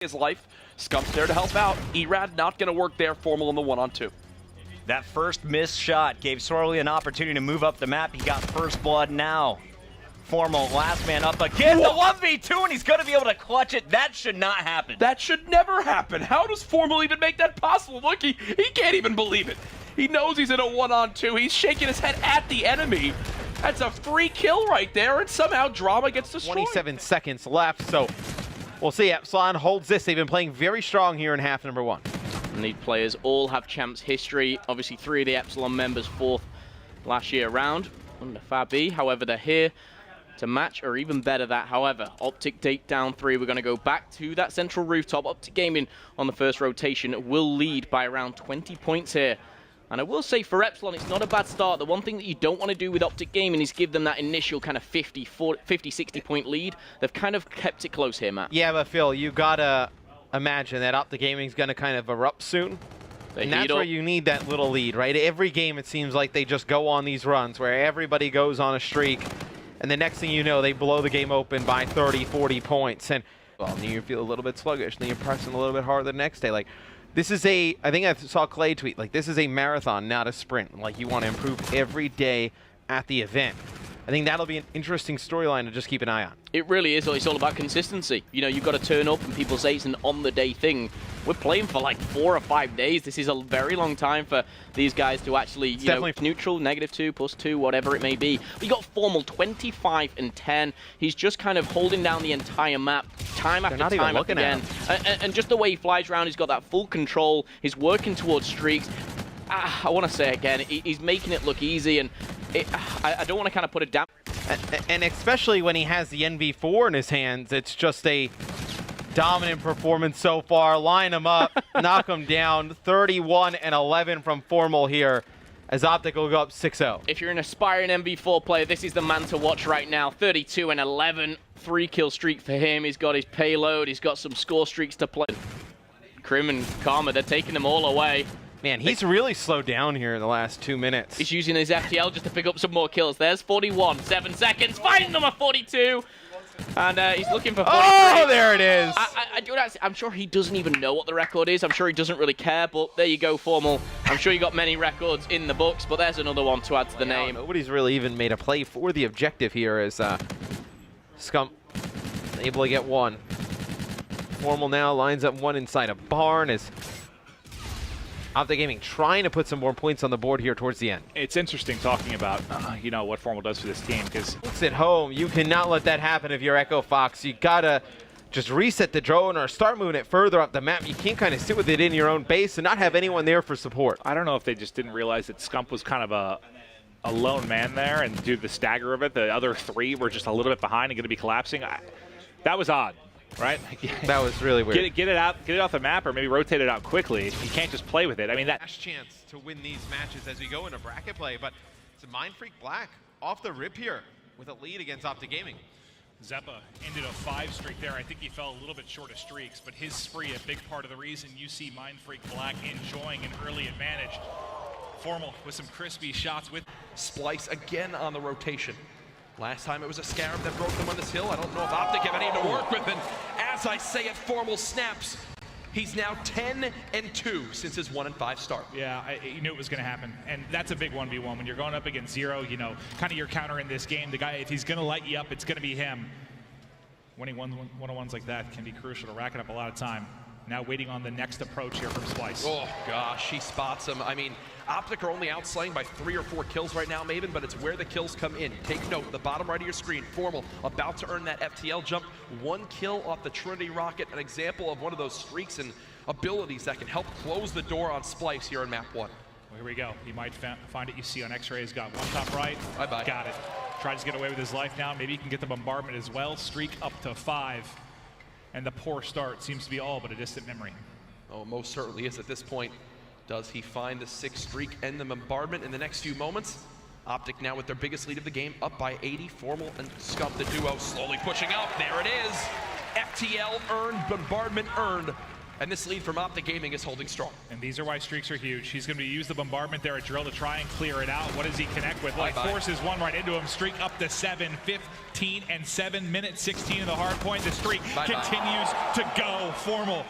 his life. Scump's there to help out. Erad not going to work there. FormaL in the 1-on-2. That first missed shot gave Sorley an opportunity to move up the map. He got first blood now. FormaL, last man up again. The 1v2, and he's going to be able to clutch it. That should not happen. That should never happen. How does FormaL even make that possible? Look, he can't even believe it. He knows he's in a 1-on-2. He's shaking his head at the enemy. That's a free kill right there, and somehow Drama gets destroyed. 27 seconds left, so we'll see. Epsilon holds this. They've been playing very strong here in half number 1. And these players all have champs history. Obviously, 3 of the Epsilon members fourth last year round under Fabi. However, they're here to match or even better that. However, Optic take down 3. We're going to go back to that central rooftop. Optic Gaming on the first rotation will lead by around 20 points here. And I will say for Epsilon, it's not a bad start. The one thing that you don't want to do with Optic Gaming is give them that initial kind of 50, 60 point lead. They've kind of kept it close here, Matt. Yeah, but Phil, you got to imagine that Optic Gaming's going to kind of erupt soon. And that's where you need that little lead, right? Every game, it seems like they just go on these runs where everybody goes on a streak. And the next thing you know, they blow the game open by 30, 40 points. And, well, then you feel a little bit sluggish. And then you're pressing a little bit harder the next day. Like, this is I think I saw Clay tweet, like, this is a marathon, not a sprint. Like, you want to improve every day at the event. I think that'll be an interesting storyline to just keep an eye on. It really is. It's all about consistency. You know, you've got to turn up, and people say it's an on-the-day thing. We're playing for like 4 or 5 days. This is a very long time for these guys to actually, you know, neutral, -2, +2, whatever it may be. We got FormaL 25 and 10. He's just kind of holding down the entire map, time after time again. And just the way he flies around, he's got that full control. He's working towards streaks. I want to say again, he's making it look easy, and I don't want to kind of put it down. And especially when he has the NV4 in his hands, it's just a dominant performance so far. Line him up, knock him down. 31 and 11 from FormaL here as Optic will go up 6-0. If you're an aspiring NV4 player, this is the man to watch right now. 32 and 11, 3-kill streak for him. He's got his payload. He's got some score streaks to play. Krim and Karma, they're taking them all away. Man, he's really slowed down here in the last 2 minutes. He's using his FTL just to pick up some more kills. There's 41, 7 seconds, finding number 42. And he's looking for 43. Oh, there it is. I'm sure he doesn't even know what the record is. I'm sure he doesn't really care, but there you go, FormaL. I'm sure you got many records in the books, but there's another one to add to the name. Nobody's really even made a play for the objective here as Scump able to get 1. FormaL now lines up 1 inside a barn as Optic Gaming trying to put some more points on the board here towards the end. It's interesting talking about, you know, what FormaL does for this team, because it's at home. You cannot let that happen if you're Echo Fox. You gotta just reset the drone or start moving it further up the map. You can't kind of sit with it in your own base and not have anyone there for support. I don't know if they just didn't realize that Scump was kind of a lone man there, and due to the stagger of it, the other 3 were just a little bit behind and going to be collapsing. That was odd. Right? That was really weird. Get it off the map, or maybe rotate it out quickly. You can't just play with it. I mean, that chance to win these matches as we go into bracket play, but it's a Mind Freak Black off the rip here with a lead against Optic Gaming. Zeppa ended a 5 streak there. I think he fell a little bit short of streaks, but his spree, a big part of the reason you see Mind Freak Black enjoying an early advantage. FormaL with some crispy shots with Splice again on the rotation. Last time it was a Scarab that broke them on this hill. I don't know if Optic have any to work with, and as I say it, FormaL snaps. He's now 10 and 2 since his 1-5 start. Yeah, you knew it was going to happen, and that's a big 1v1. When you're going up against Zero, you know, kind of your counter in this game. The guy, if he's going to light you up, it's going to be him. Winning one-on-ones like that can be crucial to racking up a lot of time. Now waiting on the next approach here from Splice. Oh gosh, he spots him. I mean, Optic are only outslaying by 3 or 4 kills right now, Maven, but it's where the kills come in. Take note, the bottom right of your screen, FormaL about to earn that FTL jump. 1 kill off the Trinity Rocket, an example of one of those streaks and abilities that can help close the door on Splice here in map 1. Well, here we go. He might find it. You see on X-ray, he's got 1 top right. Bye-bye. Got it. Tries to get away with his life now. Maybe he can get the bombardment as well. Streak up to 5. And the poor start seems to be all but a distant memory. Oh, most certainly is at this point. Does he find the 6th streak and the bombardment in the next few moments? Optic now with their biggest lead of the game, up by 80. FormaL and Scump, the duo, slowly pushing up. There it is. FTL earned, bombardment earned and this lead from Optic Gaming is holding strong. And these are why streaks are huge. He's going to use the bombardment there at Drill to try and clear it out. What does he connect with? Like, forces one right into him. Streak up to 7, 15 and 7, minute 16 of the hard point. The streak continues to go. FormaL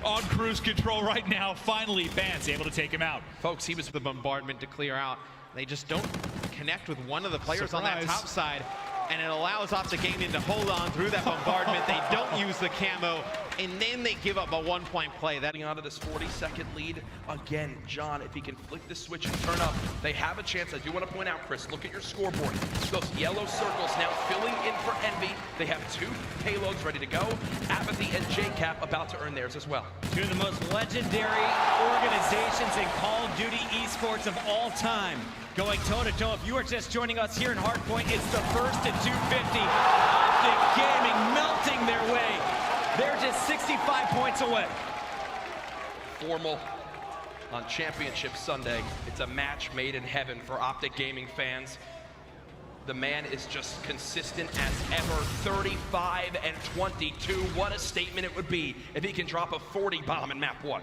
on cruise control right now. Finally, Vance able to take him out. Folks, he was the bombardment to clear out. They just don't connect with one of the players on that top side, and it allows Optic Gaming to hold on through that bombardment. They don't use the camo, and then they give up a one-point play. That Onto this 40-second lead. Again, John, if he can flick the switch and turn up, they have a chance. I do want to point out, Chris, look at your scoreboard. Those yellow circles now filling in for Envy. They have 2 payloads ready to go. Apathy and JCap about to earn theirs as well. Two of the most legendary organizations in Call of Duty esports of all time, going toe-to-toe. If you are just joining us here in Hardpoint, it's the first at 250. Optic Gaming melting their way. They're just 65 points away. FormaL on Championship Sunday. It's a match made in heaven for Optic Gaming fans. The man is just consistent as ever, 35 and 22. What a statement it would be if he can drop a 40 bomb in map 1.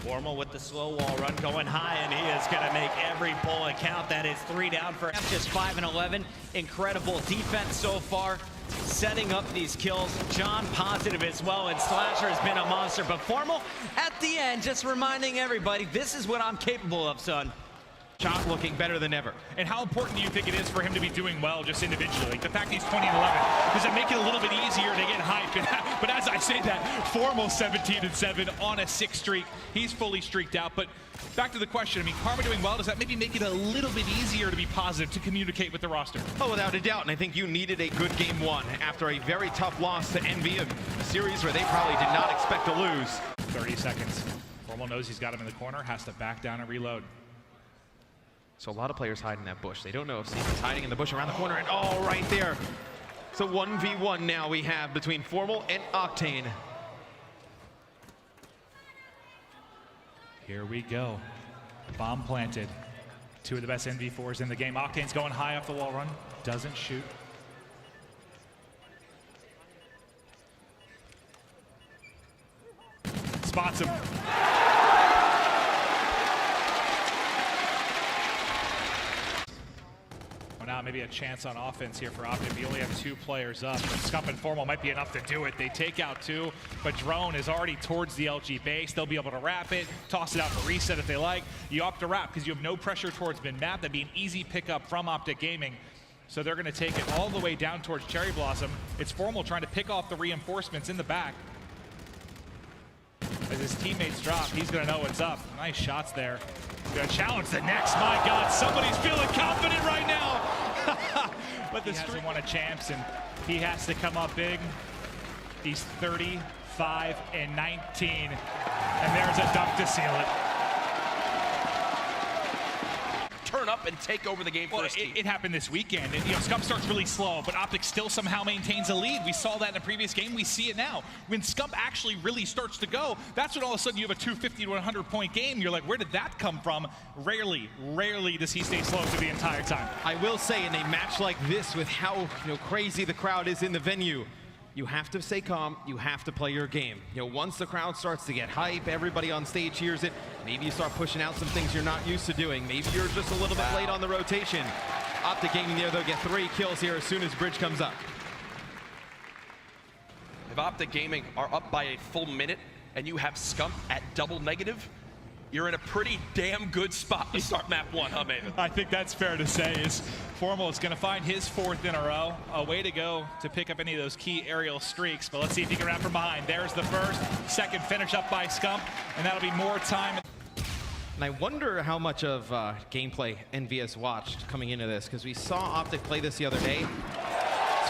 FormaL with the slow wall run going high, and he is going to make every bullet count. That is 3 down for just 5 and 11. Incredible defense so far, setting up these kills. John positive as well, and Slasher has been a monster. But FormaL at the end, just reminding everybody, this is what I'm capable of, son. shot looking better than ever. And how important do you think it is for him to be doing well just individually? Like the fact he's 20 and 11, does it make it a little bit easier to get hype? But as I say that, FormaL 17 and 7 on a 6 streak. He's fully streaked out. But back to the question, I mean, Karma doing well, does that maybe make it a little bit easier to be positive, to communicate with the roster? Oh, without a doubt, and I think you needed a good game one after a very tough loss to Envy, a series where they probably did not expect to lose. 30 seconds. FormaL knows he's got him in the corner, has to back down and reload. So a lot of players hide in that bush. They don't know if Steven's hiding in the bush around the corner, and oh, right there. So 1v1 now we have between FormaL and Octane. Here we go. Bomb planted. Two of the best NV4s in the game. Octane's going high off the wall run. Doesn't shoot. Spots him. Well, now maybe a chance on offense here for Optic. We only have 2 players up, but Scump and FormaL might be enough to do it. They take out 2, but Drone is already towards the LG base. They'll be able to wrap it, toss it out for reset if they like. You opt to wrap because you have no pressure towards mid-map. That'd be an easy pickup from Optic Gaming. So they're going to take it all the way down towards Cherry Blossom. It's FormaL trying to pick off the reinforcements in the back. As his teammates drop, he's going to know what's up. Nice shots there. Going to challenge the next. My God, somebody's feeling confident right now. But the streak won a champs, and he has to come up big. He's 35 and 19, and there's a dunk to seal it. Turn up and take over the game first. It happened this weekend. And, Scump starts really slow, but Optic still somehow maintains a lead. We saw that in the previous game. We see it now. When Scump actually really starts to go, that's when all of a sudden you have a 250 to 100 point game. You're like, where did that come from? Rarely does he stay slow through the entire time. I will say, in a match like this, with how crazy the crowd is in the venue, you have to stay calm, you have to play your game. Once the crowd starts to get hype, everybody on stage hears it, maybe you start pushing out some things you're not used to doing. Maybe you're just a little bit late on the rotation. Optic Gaming there, they'll get 3 kills here as soon as Bridge comes up. If Optic Gaming are up by a full minute and you have Scump at double negative, you're in a pretty damn good spot to start map 1, huh, Maven? I think that's fair to say. Is FormaL is going to find his 4th in a row. A way to go to pick up any of those key aerial streaks. But let's see if he can wrap from behind. There's the first. Second finish up by Scump, and that'll be more time. And I wonder how much of gameplay Envy has watched coming into this, because we saw Optic play this the other day.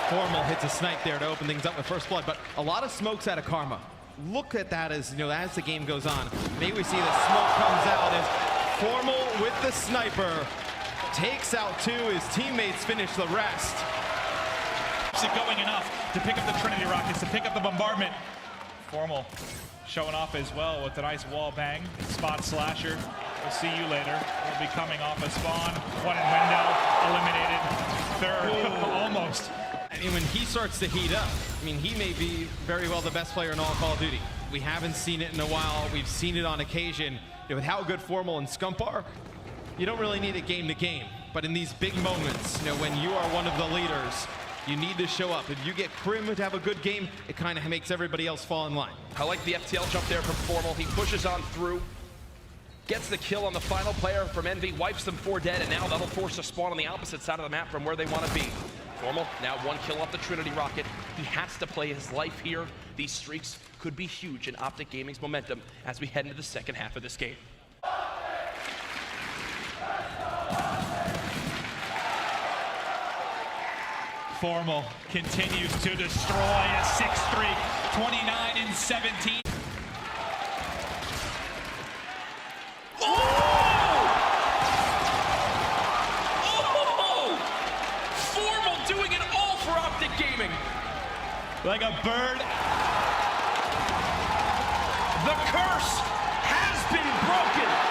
FormaL hits a snipe there to open things up with first blood, but a lot of smokes out of Karma. Look at that as the game goes on. Maybe we see the smoke comes out as FormaL with the sniper takes out 2. His teammates finish the rest. Is it going enough to pick up the Trinity Rockets, to pick up the bombardment? FormaL showing off as well with a nice wall bang. Spot Slasher. We'll see you later. We'll be coming off a spawn. 1 in window. Eliminated. 3rd. Almost. I mean, when he starts to heat up, he may be very well the best player in all Call of Duty. We haven't seen it in a while. We've seen it on occasion. With how good FormaL and Scump are, you don't really need it game to game. But in these big moments, when you are one of the leaders, you need to show up. If you get Krim to have a good game, it kind of makes everybody else fall in line. I like the FTL jump there from FormaL. He pushes on through, gets the kill on the final player from Envy, wipes them 4 dead, and now that'll force a spawn on the opposite side of the map from where they want to be. FormaL now 1 kill off the Trinity Rocket. He has to play his life here. These streaks could be huge in Optic Gaming's momentum as we head into the second half of this game. FormaL continues to destroy a 6-3, 29-17. FormaL doing it all for Optic Gaming. Like a bird. The curse has been broken.